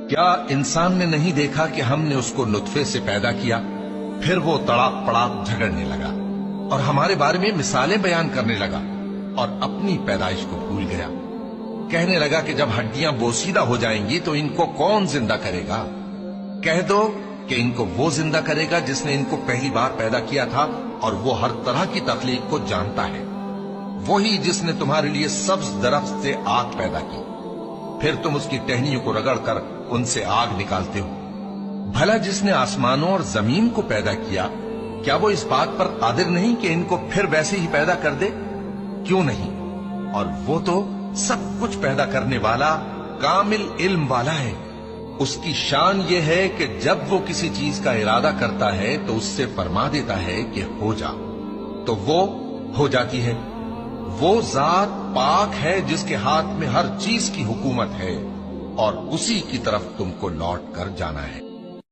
کیا انسان نے نہیں دیکھا کہ ہم نے اس کو نطفے سے پیدا کیا، پھر وہ تڑاک پڑاک جھگڑنے لگا اور ہمارے بارے میں مثالیں بیان کرنے لگا اور اپنی پیدائش کو بھول گیا۔ کہنے لگا کہ جب ہڈیاں بوسیدہ ہو جائیں گی تو ان کو کون زندہ کرے گا؟ کہہ دو کہ ان کو وہ زندہ کرے گا جس نے ان کو پہلی بار پیدا کیا تھا، اور وہ ہر طرح کی تخلیق کو جانتا ہے۔ وہی جس نے تمہارے لیے سبز درخت سے آگ پیدا کی، پھر تم اس کی ٹہنیوں کو رگڑ کر ان سے آگ نکالتے ہو۔ بھلا جس نے آسمانوں اور زمین کو پیدا کیا، کیا وہ اس بات پر قادر نہیں کہ ان کو پھر ویسے ہی پیدا کر دے؟ کیوں نہیں؟ اور وہ تو سب کچھ پیدا کرنے والا، کامل علم والا ہے۔ اس کی شان یہ ہے کہ جب وہ کسی چیز کا ارادہ کرتا ہے تو اس سے فرما دیتا ہے کہ ہو جا، تو وہ ہو جاتی ہے۔ وہ ذات پاک ہے جس کے ہاتھ میں ہر چیز کی حکومت ہے، اور اسی کی طرف تم کو لوٹ کر جانا ہے۔